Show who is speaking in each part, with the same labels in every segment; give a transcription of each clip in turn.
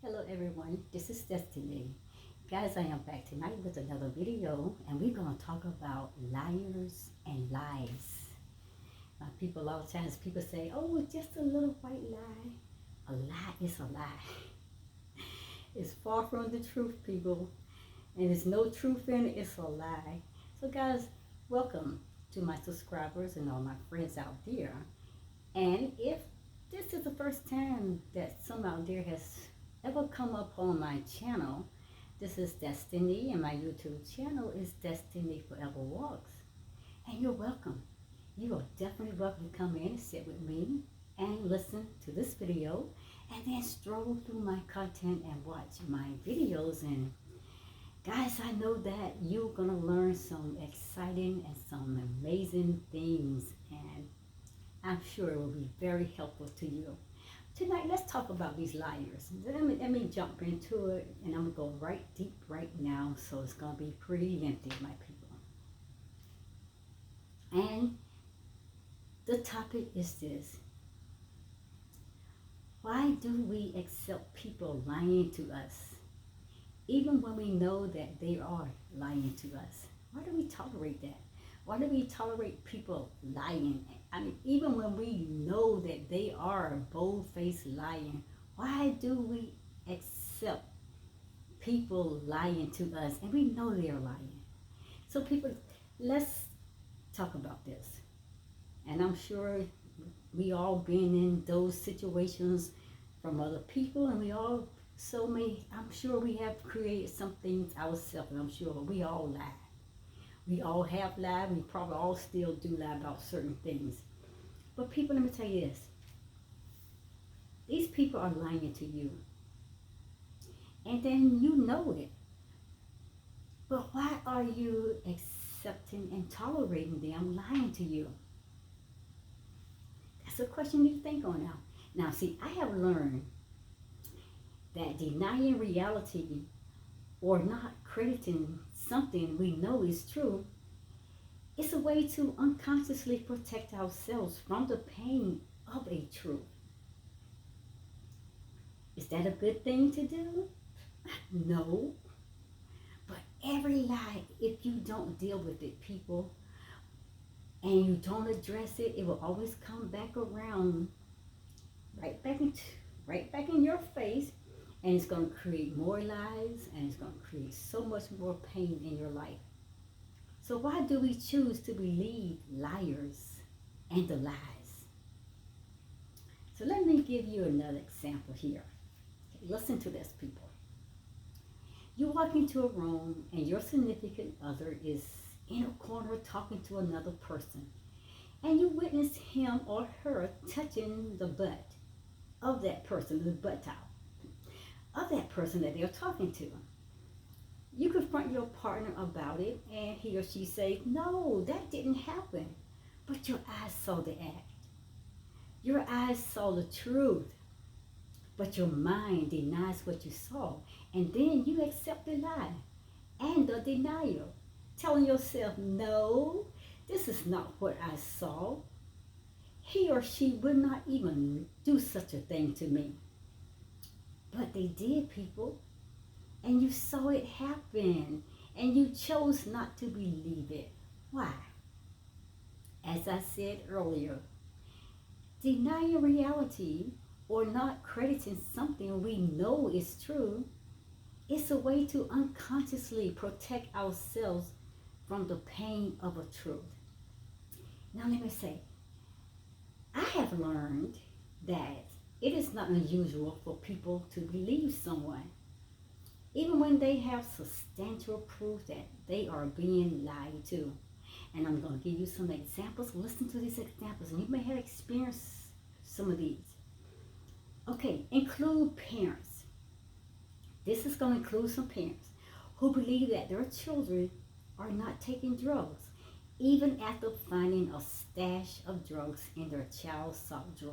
Speaker 1: Hello everyone, this is Destiny. Guys, I am back tonight with another video and we're going to talk about liars and lies. People, a lot of times people say, oh, it's just a little white lie. A lie is a lie. It's far from the truth, people. And there's no truth in it, it's a lie. So guys, welcome to my subscribers and all my friends out there. And if this is the first time that some out there has ever come up on my channel, this is Destiny and my YouTube channel is Destiny Forever Walks. And you're welcome. You are definitely welcome to come in and sit with me and listen to this video and then stroll through my content and watch my videos. And guys, I know that you're going to learn some exciting and some amazing things, and I'm sure it will be very helpful to you. Tonight, let's talk about these liars. Let me jump into it, and I'm going to go right deep right now, so it's going to be pretty lengthy, my people. And the topic is this. Why do we accept people lying to us, even when we know that they are lying to us? Why do we tolerate that? Why do we tolerate people lying? I mean, even when we know that they are bold-faced lying, why do we accept people lying to us and we know they're lying? So people, let's talk about this. And I'm sure we all been in those situations from other people, and I'm sure we have created some things ourselves, and I'm sure we all lie. We all have lied. We probably all still do lie about certain things. But people, let me tell you this. These people are lying to you. And then you know it. But why are you accepting and tolerating them lying to you? That's a question you think on now. Now, see, I have learned that denying reality or not crediting something we know is true, it's a way to unconsciously protect ourselves from the pain of a truth. Is that a good thing to do? No. But every lie, if you don't deal with it, people, and you don't address it, it will always come back around, right back in your face. And it's going to create more lies, and it's going to create so much more pain in your life. So why do we choose to believe liars and the lies? So let me give you another example here. Okay, listen to this, people. You walk into a room and your significant other is in a corner talking to another person, and you witness him or her touching the butt of that person, the butt towel of that person that they're talking to. You confront your partner about it, and he or she say, no, that didn't happen. But your eyes saw the act. Your eyes saw the truth. But your mind denies what you saw. And then you accept the lie and the denial, telling yourself, no, this is not what I saw. He or she would not even do such a thing to me. But they did, people. And you saw it happen. And you chose not to believe it. Why? As I said earlier, denying reality or not crediting something we know is true is a way to unconsciously protect ourselves from the pain of a truth. Now let me say, I have learned that it is not unusual for people to believe someone, even when they have substantial proof that they are being lied to. And I'm going to give you some examples. Listen to these examples, and you may have experienced some of these. Okay, include parents. This is going to include some parents who believe that their children are not taking drugs, even after finding a stash of drugs in their child's sock drawer.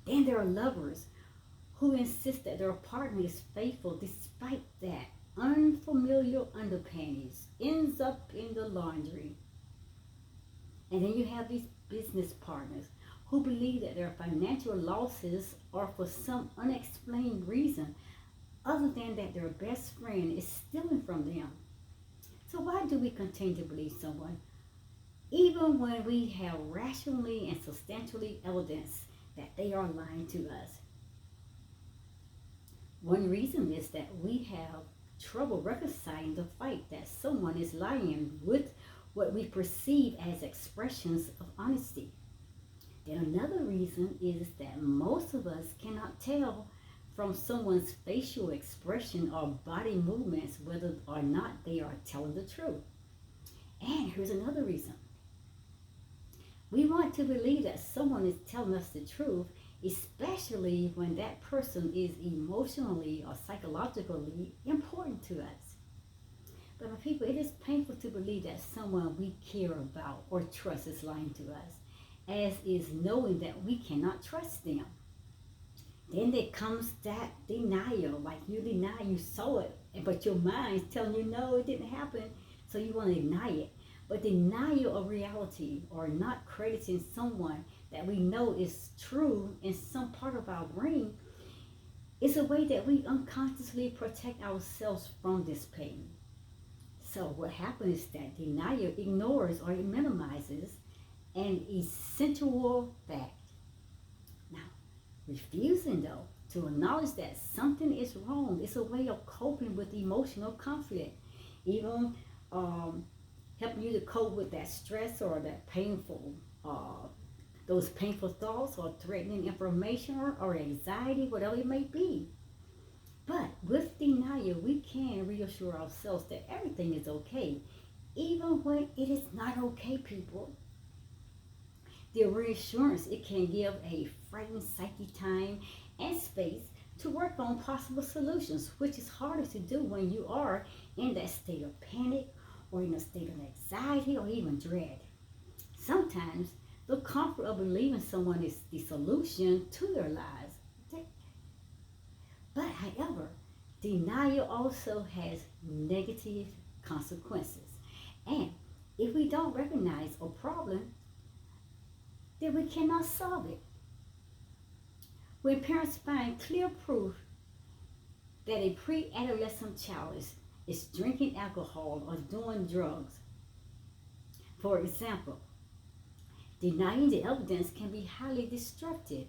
Speaker 1: Then there are lovers who insist that their partner is faithful despite that unfamiliar underpanties ends up in the laundry. And then you have these business partners who believe that their financial losses are for some unexplained reason other than that their best friend is stealing from them. So why do we continue to believe someone even when we have rationally and substantially evidence that they are lying to us? One reason is that we have trouble reconciling the fact that someone is lying with what we perceive as expressions of honesty. Then another reason is that most of us cannot tell from someone's facial expression or body movements whether or not they are telling the truth. And here's another reason. We want to believe that someone is telling us the truth, especially when that person is emotionally or psychologically important to us. But my people, it is painful to believe that someone we care about or trust is lying to us, as is knowing that we cannot trust them. Then there comes that denial, like you deny you saw it, but your mind's telling you no, it didn't happen, so you want to deny it. But denial of reality, or not crediting someone that we know is true in some part of our brain, is a way that we unconsciously protect ourselves from this pain. So what happens is that denial ignores or it minimizes an essential fact. Now, refusing though to acknowledge that something is wrong is a way of coping with emotional conflict, even helping you to cope with that stress or that painful, those painful thoughts or threatening information or anxiety, whatever it may be. But with denial, we can reassure ourselves that everything is okay, even when it is not okay, people. The reassurance, it can give a frightened psyche time and space to work on possible solutions, which is harder to do when you are in that state of panic or in a state of anxiety or even dread. Sometimes the comfort of believing someone is the solution to their lives. But however, denial also has negative consequences. And if we don't recognize a problem, then we cannot solve it. When parents find clear proof that a pre-adolescent child is drinking alcohol or doing drugs, for example, denying the evidence can be highly destructive.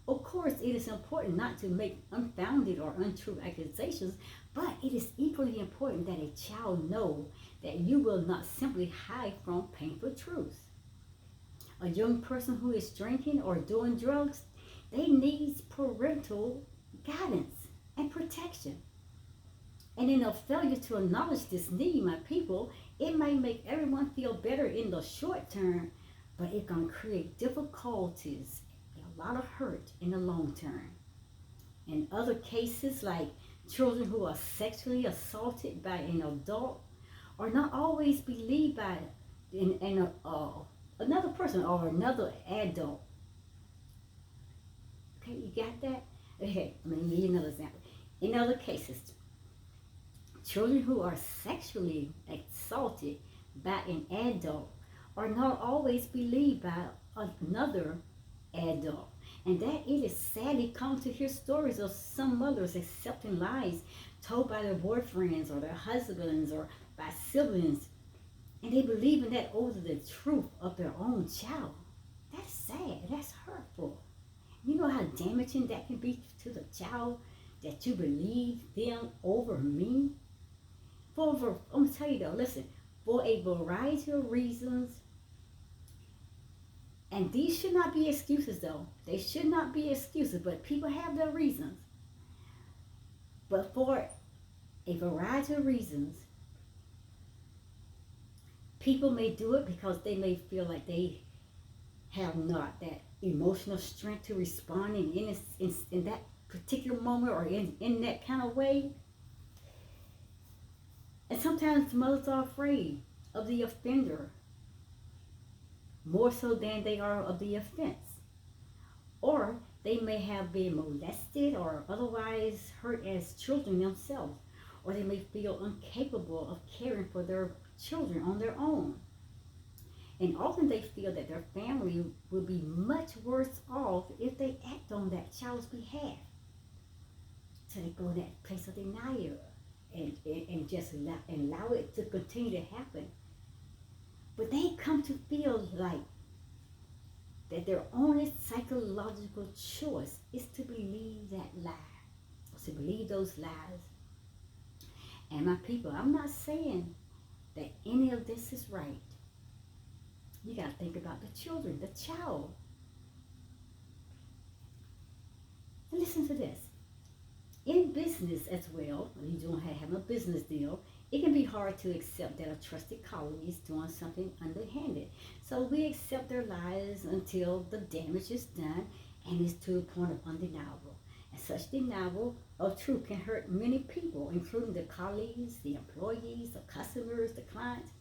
Speaker 1: Of course, it is important not to make unfounded or untrue accusations, but it is equally important that a child know that you will not simply hide from painful truths. A young person who is drinking or doing drugs, they need parental guidance and protection. And in a failure to acknowledge this need, my people, it may make everyone feel better in the short term, but it can create difficulties and a lot of hurt in the long term. In other cases, like children who are sexually assaulted by an adult, are not always believed by another person or another adult. Okay, you got that? Okay, let me give you another example. In other cases, children who are sexually assaulted by an adult are not always believed by another adult. And that it is sadly common to hear stories of some mothers accepting lies told by their boyfriends or their husbands or by siblings, and they believe in that over the truth of their own child. That's sad. That's hurtful. You know how damaging that can be to the child, that you believe them over me? I'm going to tell you though, listen, for a variety of reasons, and these should not be excuses though. They should not be excuses, but people have their reasons. But for a variety of reasons, people may do it because they may feel like they have not that emotional strength to respond in that particular moment or in that kind of way. And sometimes mothers are afraid of the offender more so than they are of the offense. Or they may have been molested or otherwise hurt as children themselves. Or they may feel incapable of caring for their children on their own. And often they feel that their family will be much worse off if they act on that child's behalf. So they go in that place of denial and just allow it to continue to happen. But they come to feel like that their only psychological choice is to believe that lie, to believe those lies. And my people, I'm not saying that any of this is right. You got to think about the children, the child. And listen to this. In business as well, when you don't have a business deal, it can be hard to accept that a trusted colleague is doing something underhanded. So we accept their lies until the damage is done and it's to a point of undeniable. And such denial of truth can hurt many people, including the colleagues, the employees, the customers, the clients.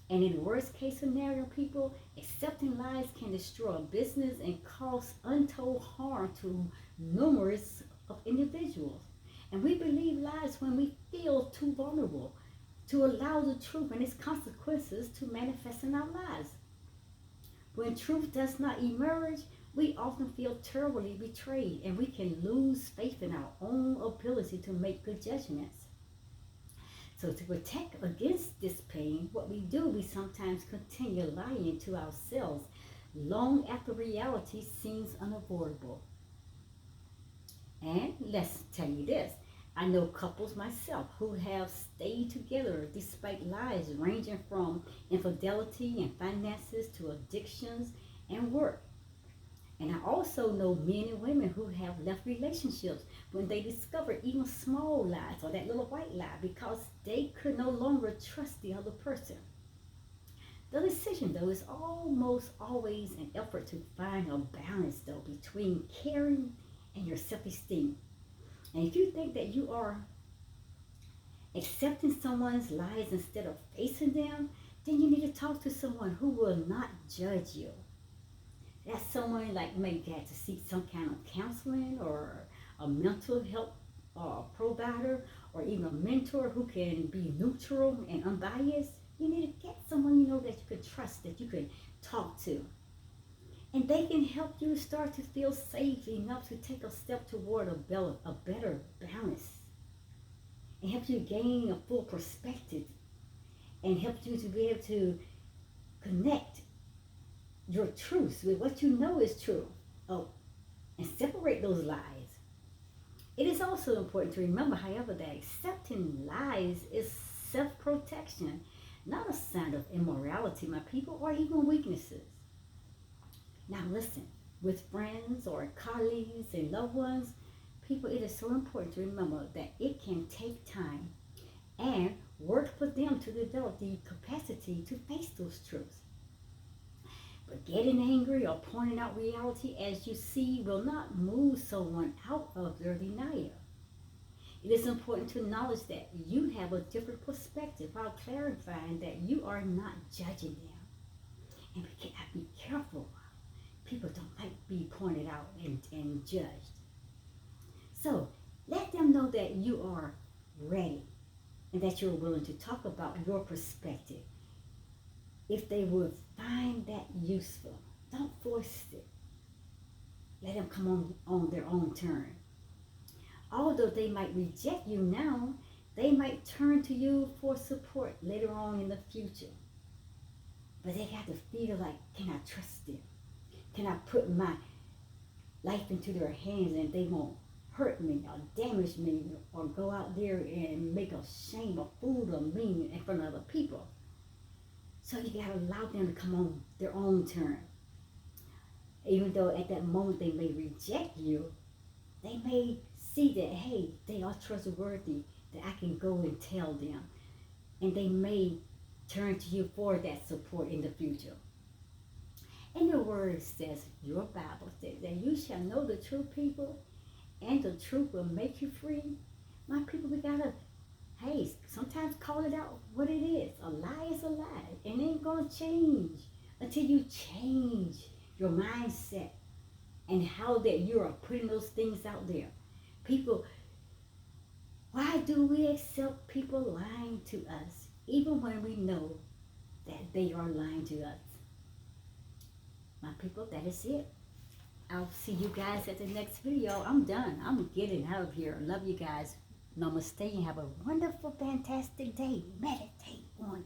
Speaker 1: And in the worst case scenario, people, accepting lies can destroy a business and cause untold harm to numerous of individuals. And we believe lies when we feel too vulnerable to allow the truth and its consequences to manifest in our lives. When truth does not emerge, we often feel terribly betrayed and we can lose faith in our own ability to make good judgments. So to protect against this pain, what we do, we sometimes continue lying to ourselves long after reality seems unavoidable. And let's tell you this, I know couples myself who have stayed together despite lies ranging from infidelity and finances to addictions and work. And I also know men and women who have left relationships when they discovered even small lies or that little white lie because they could no longer trust the other person. The decision, though, is almost always an effort to find a balance, though, between caring and your self-esteem. And if you think that you are accepting someone's lies instead of facing them, then you need to talk to someone who will not judge you. That's someone like maybe had to seek some kind of counseling or a mental health provider or even a mentor who can be neutral and unbiased. You need to get someone you know that you can trust, that you can talk to. And they can help you start to feel safe enough to take a step toward a better balance and help you gain a full perspective and help you to be able to connect your truths with what you know is true. Oh, and separate those lies. It is also important to remember, however, that accepting lies is self-protection, not a sign of immorality, my people, or even weaknesses. Now listen, with friends or colleagues and loved ones, people, it is so important to remember that it can take time and work for them to develop the capacity to face those truths. But getting angry or pointing out reality as you see will not move someone out of their denial. It is important to acknowledge that you have a different perspective while clarifying that you are not judging them. And be careful. People don't like to be pointed out and judged. So let them know that you are ready and that you're willing to talk about your perspective. If they would find that useful, don't force it. Let them come on their own turn. Although they might reject you now, they might turn to you for support later on in the future. But they have to feel like, can I trust them? Can I put my life into their hands and they won't hurt me or damage me or go out there and make a shame, a fool of me in front of other people? So you got to allow them to come on their own turn. Even though at that moment they may reject you, they may see that, hey, they are trustworthy, that I can go and tell them. And they may turn to you for that support in the future. And the word says, your Bible says, that you shall know the true people, and the truth will make you free. My people, we got to, hey, sometimes call it out what it is. A lie is a lie, and it ain't going to change until you change your mindset and how that you are putting those things out there. People, why do we accept people lying to us, even when we know that they are lying to us? My people, that is it. I'll see you guys at the next video. I'm done. I'm getting out of here. Love you guys. Namaste and have a wonderful, fantastic day. Meditate on